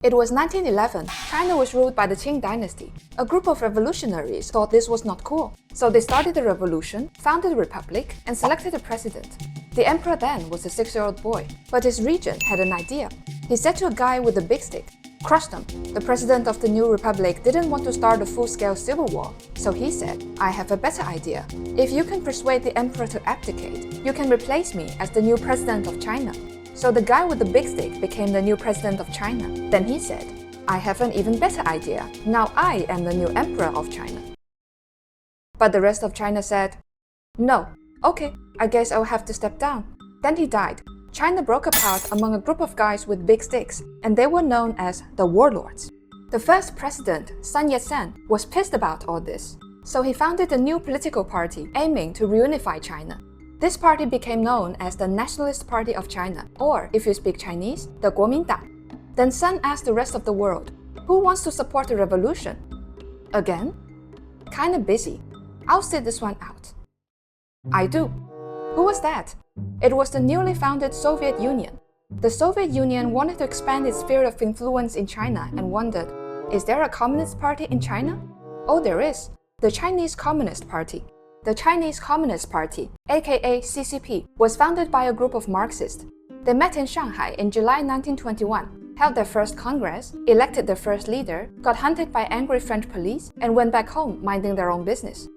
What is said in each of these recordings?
It was 1911. China was ruled by the Qing dynasty. A group of revolutionaries thought this was not cool, so they started a revolution, founded a republic, and selected a president. The emperor then was a 6-year-old boy, but his regent had an idea. He said to a guy with a big stick, "Crush them." The president of the new republic didn't want to start a full-scale civil war, so he said, "I have a better idea. If you can persuade the emperor to abdicate, you can replace me as the new president of China." So the guy with the big stick became the new president of China. Then he said, "I have an even better idea. Now I am the new emperor of China." But the rest of China said, "No, okay, I guess I'll have to step down." Then he died. China broke apart among a group of guys with big sticks, and they were known as the warlords. The first president, Sun Yat-sen, was pissed about all this, so he founded a new political party aiming to reunify China. This party became known as the Nationalist Party of China, or if you speak Chinese, the Kuomintang. Then Sun asked the rest of the world, "Who wants to support the revolution?" Again? Kinda busy. I'll sit this one out. I do. Who was that? It was the newly founded Soviet Union. The Soviet Union wanted to expand its sphere of influence in China and wondered, is there a Communist Party in China? Oh, there is. The Chinese Communist Party. The Chinese Communist Party, aka CCP, was founded by a group of Marxists. They met in Shanghai in July 1921, held their first congress, elected their first leader, got hunted by angry French police, and went back home minding their own business.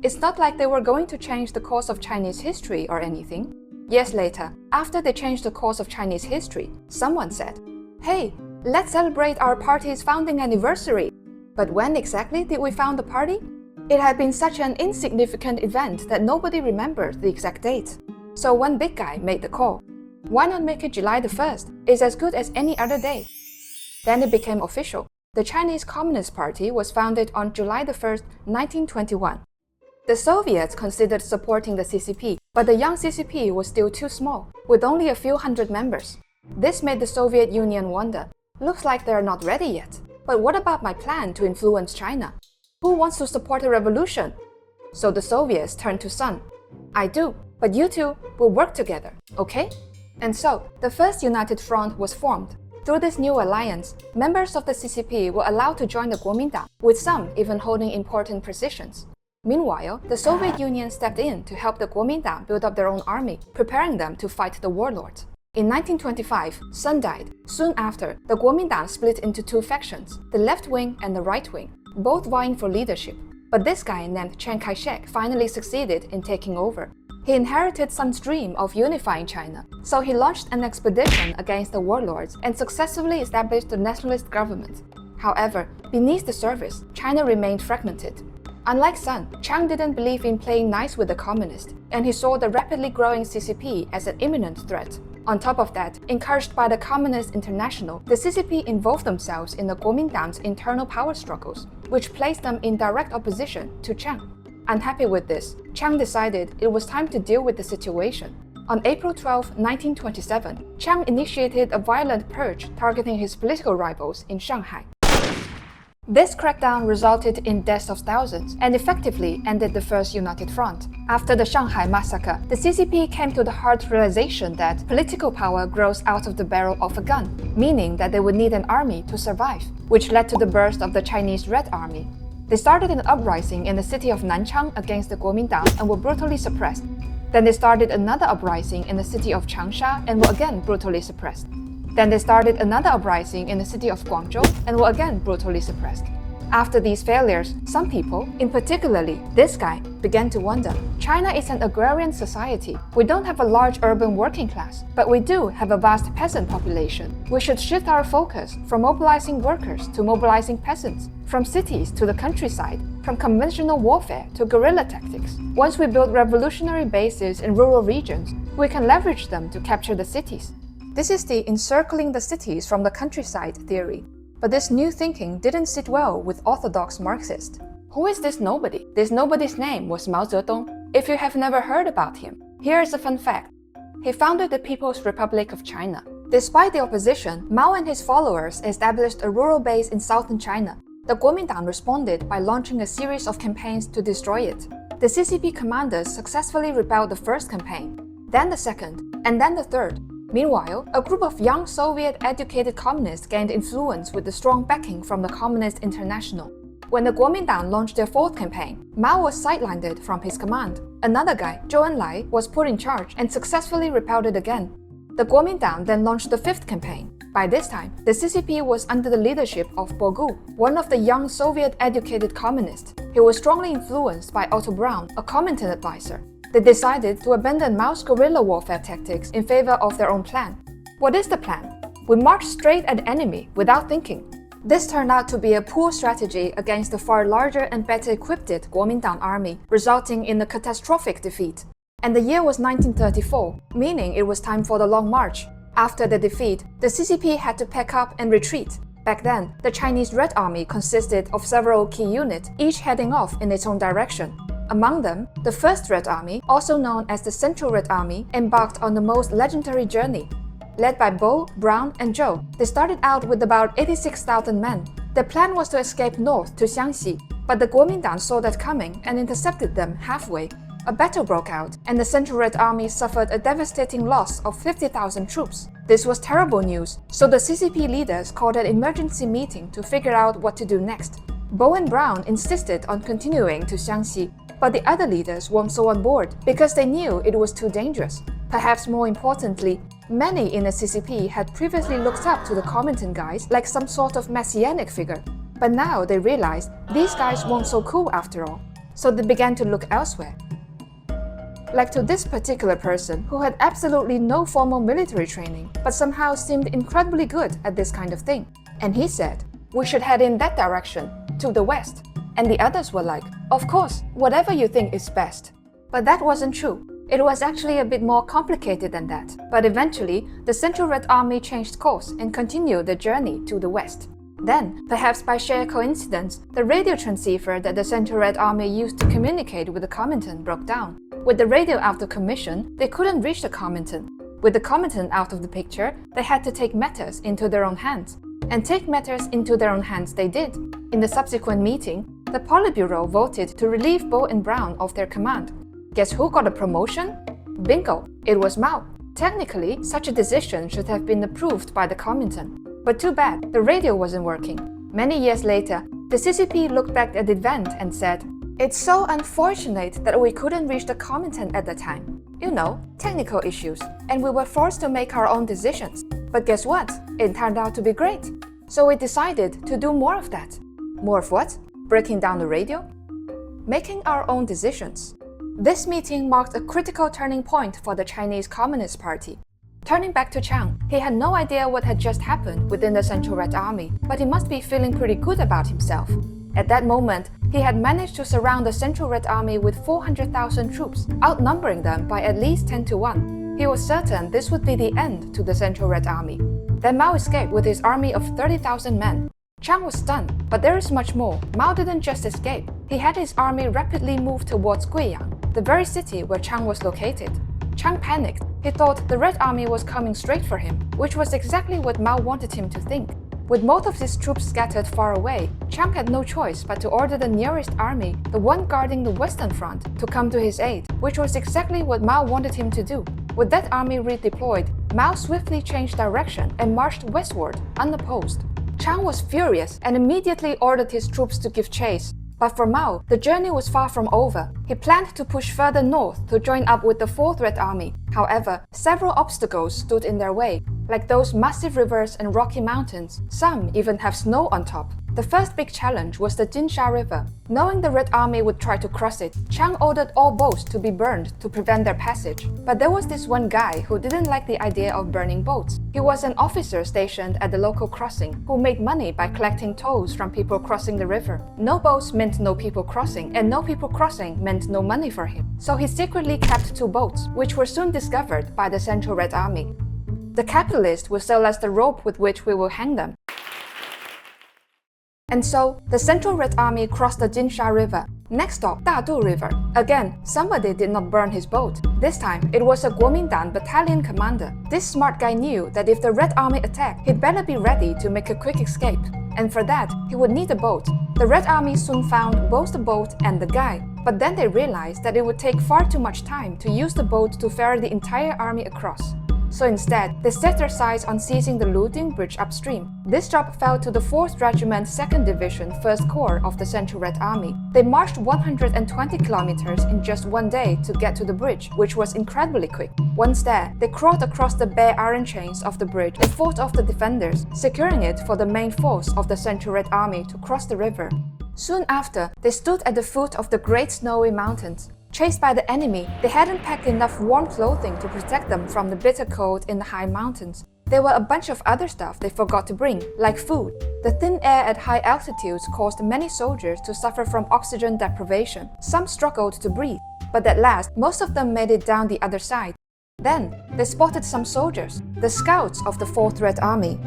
It's not like they were going to change the course of Chinese history or anything. Years later, after they changed the course of Chinese history, someone said, "Hey, let's celebrate our party's founding anniversary." But when exactly did we found the party? It had been such an insignificant event that nobody remembered the exact date. So one big guy made the call. Why not make it July the 1st? It's as good as any other day. Then it became official. The Chinese Communist Party was founded on July the 1st, 1921. The Soviets considered supporting the CCP, but the young CCP was still too small, with only a few hundred members. This made the Soviet Union wonder, looks like they're not ready yet. But what about my plan to influence China? Who wants to support a revolution? So the Soviets turned to Sun. I do, but you two will work together, okay? And so, the first United Front was formed. Through this new alliance, members of the CCP were allowed to join the Kuomintang, with some even holding important positions. Meanwhile, the Soviet Union stepped in to help the Kuomintang build up their own army, preparing them to fight the warlords. In 1925, Sun died. Soon after, the Kuomintang split into two factions, the left wing and the right wing, both vying for leadership. But this guy named Chiang Kai-shek finally succeeded in taking over. He inherited Sun's dream of unifying China, so he launched an expedition against the warlords and successfully established the nationalist government. However, beneath the surface, China remained fragmented. Unlike Sun, Chiang didn't believe in playing nice with the communists, and he saw the rapidly growing CCP as an imminent threat. On top of that, encouraged by the Communist International, the CCP involved themselves in the Kuomintang's internal power struggles, which placed them in direct opposition to Chiang. Unhappy with this, Chiang decided it was time to deal with the situation. On April 12, 1927, Chiang initiated a violent purge targeting his political rivals in Shanghai. This crackdown resulted in deaths of thousands and effectively ended the First United Front. After the Shanghai massacre, the CCP came to the hard realization that political power grows out of the barrel of a gun, meaning that they would need an army to survive, which led to the birth of the Chinese Red Army. They started an uprising in the city of Nanchang against the Kuomintang and were brutally suppressed. Then they started another uprising in the city of Changsha and were again brutally suppressed. Then they started another uprising in the city of Guangzhou and were again brutally suppressed. After these failures, some people, in particularly this guy, began to wonder, China is an agrarian society. We don't have a large urban working class, but we do have a vast peasant population. We should shift our focus from mobilizing workers to mobilizing peasants, from cities to the countryside, from conventional warfare to guerrilla tactics. Once we build revolutionary bases in rural regions, we can leverage them to capture the cities. This is the encircling the cities from the countryside theory. But this new thinking didn't sit well with orthodox Marxists. Who is this nobody? This nobody's name was Mao Zedong. If you have never heard about him, here is a fun fact. He founded the People's Republic of China. Despite the opposition, Mao and his followers established a rural base in southern China. The Kuomintang responded by launching a series of campaigns to destroy it. The CCP commanders successfully repelled the first campaign, then the second, and then the third. Meanwhile, a group of young Soviet-educated communists gained influence with the strong backing from the Communist International. When the Kuomintang launched their fourth campaign, Mao was sidelined from his command. Another guy, Zhou Enlai, was put in charge and successfully repelled it again. The Kuomintang then launched the fifth campaign. By this time, the CCP was under the leadership of Bogu, one of the young Soviet-educated communists. He was strongly influenced by Otto Braun, a Kuomintang advisor. They decided to abandon Mao's guerrilla warfare tactics in favor of their own plan. What is the plan? We march straight at the enemy without thinking. This turned out to be a poor strategy against the far larger and better equipped Kuomintang army, resulting in a catastrophic defeat. And the year was 1934, meaning it was time for the Long March. After the defeat, the CCP had to pack up and retreat. Back then, the Chinese Red Army consisted of several key units, each heading off in its own direction. Among them, the First Red Army, also known as the Central Red Army, embarked on the most legendary journey. Led by Bo, Brown, and Zhou, they started out with about 86,000 men. Their plan was to escape north to Xiangxi, but the Kuomintang saw that coming and intercepted them halfway. A battle broke out, and the Central Red Army suffered a devastating loss of 50,000 troops. This was terrible news, so the CCP leaders called an emergency meeting to figure out what to do next. Bo and Brown insisted on continuing to Xiangxi, but the other leaders weren't so on board because they knew it was too dangerous. Perhaps more importantly, many in the CCP had previously looked up to the Kuomintang guys like some sort of messianic figure. But now they realized these guys weren't so cool after all, so they began to look elsewhere. Like to this particular person who had absolutely no formal military training, but somehow seemed incredibly good at this kind of thing. And he said, "We should head in that direction, to the west." And the others were like, "Of course, whatever you think is best." But that wasn't true. It was actually a bit more complicated than that. But eventually, the Central Red Army changed course and continued the journey to the west. Then, perhaps by sheer coincidence, the radio transceiver that the Central Red Army used to communicate with the Kuomintang broke down. With the radio out of commission, they couldn't reach the Kuomintang. With the Kuomintang out of the picture, they had to take matters into their own hands. And take matters into their own hands they did. In the subsequent meeting, the Politburo voted to relieve Bo and Brown of their command. Guess who got a promotion? Bingo! It was Mao. Technically, such a decision should have been approved by the Kuomintang. But too bad, the radio wasn't working. Many years later, the CCP looked back at the event and said, "It's so unfortunate that we couldn't reach the Kuomintang at the time. You know, technical issues, and we were forced to make our own decisions. But guess what? It turned out to be great. So we decided to do more of that." More of what? Breaking down the radio? Making our own decisions. This meeting marked a critical turning point for the Chinese Communist Party. Turning back to Chiang, he had no idea what had just happened within the Central Red Army, but he must be feeling pretty good about himself. At that moment, he had managed to surround the Central Red Army with 400,000 troops, outnumbering them by at least 10 to 1. He was certain this would be the end to the Central Red Army. Then Mao escaped with his army of 30,000 men. Chiang was stunned, but there is much more. Mao didn't just escape. He had his army rapidly move towards Guiyang, the very city where Chiang was located. Chiang panicked. He thought the Red Army was coming straight for him, which was exactly what Mao wanted him to think. With most of his troops scattered far away, Chiang had no choice but to order the nearest army, the one guarding the western front, to come to his aid, which was exactly what Mao wanted him to do. With that army redeployed, Mao swiftly changed direction and marched westward, unopposed. Chiang was furious and immediately ordered his troops to give chase. But for Mao, the journey was far from over. He planned to push further north to join up with the Fourth Red Army. However, several obstacles stood in their way, like those massive rivers and rocky mountains. Some even have snow on top. The first big challenge was the Jinsha River. Knowing the Red Army would try to cross it, Chiang ordered all boats to be burned to prevent their passage. But there was this one guy who didn't like the idea of burning boats. He was an officer stationed at the local crossing who made money by collecting tolls from people crossing the river. No boats meant no people crossing, and no people crossing meant no money for him. So he secretly kept 2 boats, which were soon discovered by the Central Red Army. The capitalist will sell us the rope with which we will hang them. And so, the Central Red Army crossed the Jinsha River. Next stop, Dadu River. Again, somebody did not burn his boat. This time, it was a Kuomintang battalion commander. This smart guy knew that if the Red Army attacked, he'd better be ready to make a quick escape. And for that, he would need a boat. The Red Army soon found both the boat and the guy. But then they realized that it would take far too much time to use the boat to ferry the entire army across. so instead, they set their sights on seizing the Luding Bridge upstream. This job fell to the 4th Regiment 2nd Division 1st Corps of the Central Red Army. They marched 120 kilometers in just one day to get to the bridge, which was incredibly quick. Once there, they crawled across the bare iron chains of the bridge and fought off the defenders, securing it for the main force of the Central Red Army to cross the river. Soon after, they stood at the foot of the Great Snowy Mountains. Chased by the enemy, they hadn't packed enough warm clothing to protect them from the bitter cold in the high mountains. There were a bunch of other stuff they forgot to bring, like food. The thin air at high altitudes caused many soldiers to suffer from oxygen deprivation. Some struggled to breathe, but at last, most of them made it down the other side. Then, they spotted some soldiers, the scouts of the 4th Red Army.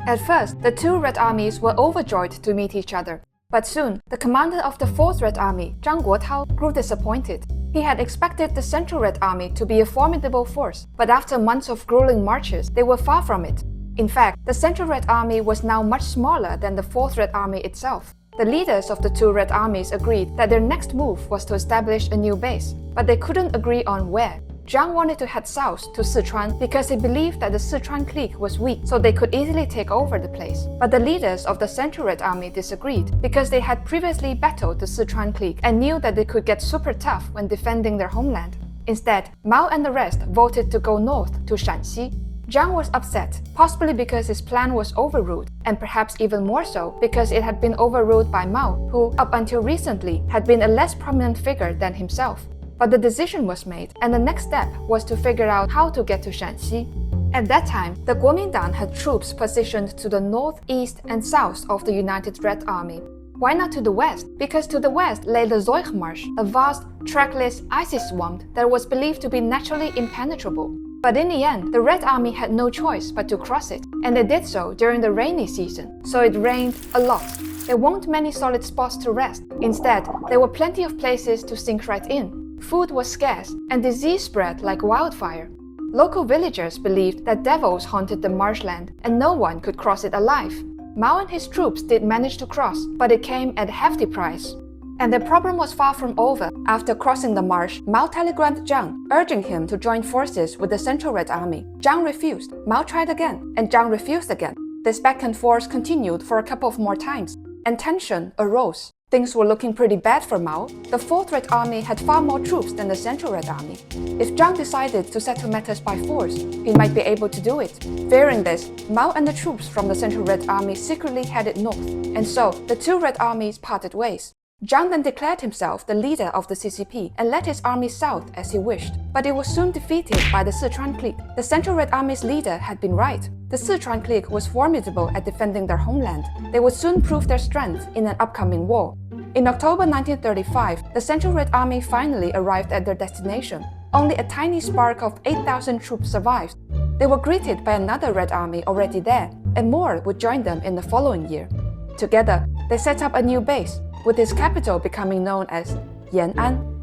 At first, the two Red Armies were overjoyed to meet each other. But soon, the commander of the 4th Red Army, Zhang Guotao, grew disappointed. He had expected the Central Red Army to be a formidable force, but after months of grueling marches, they were far from it. In fact, the Central Red Army was now much smaller than the 4th Red Army itself. The leaders of the two Red Armies agreed that their next move was to establish a new base, but they couldn't agree on where. Zhang wanted to head south to Sichuan because he believed that the Sichuan clique was weak, so they could easily take over the place. But the leaders of the Central Red Army disagreed because they had previously battled the Sichuan clique and knew that they could get super tough when defending their homeland. Instead, Mao and the rest voted to go north to Shanxi. Zhang was upset, possibly because his plan was overruled, and perhaps even more so because it had been overruled by Mao, who, up until recently, had been a less prominent figure than himself. But the decision was made, and the next step was to figure out how to get to Shanxi. At that time, the Kuomintang had troops positioned to the north, east, and south of the United Red Army. Why not to the west? Because to the west lay the Zeuch Marsh, a vast, trackless, icy swamp that was believed to be naturally impenetrable. But in the end, the Red Army had no choice but to cross it, and they did so during the rainy season, so it rained a lot. There weren't many solid spots to rest. Instead, there were plenty of places to sink right in. Food was scarce, and disease spread like wildfire. Local villagers believed that devils haunted the marshland, and no one could cross it alive. Mao and his troops did manage to cross, but it came at a hefty price. And the problem was far from over. After crossing the marsh, Mao telegrammed Zhang, urging him to join forces with the Central Red Army. Zhang refused. Mao tried again, and Zhang refused again. This back and forth continued for a couple of more times, and tension arose. Things were looking pretty bad for Mao. The 4th Red Army had far more troops than the Central Red Army. If Zhang decided to settle matters by force, he might be able to do it. Fearing this, Mao and the troops from the Central Red Army secretly headed north, and so the two Red Armies parted ways. Zhang then declared himself the leader of the CCP and led his army south as he wished, but he was soon defeated by the Sichuan clique. The Central Red Army's leader had been right. The Sichuan clique was formidable at defending their homeland. They would soon prove their strength in an upcoming war. In October 1935, the Central Red Army finally arrived at their destination. Only a tiny spark of 8,000 troops survived. They were greeted by another Red Army already there, and more would join them in the following year. Together, they set up a new base, with its capital becoming known as Yan'an.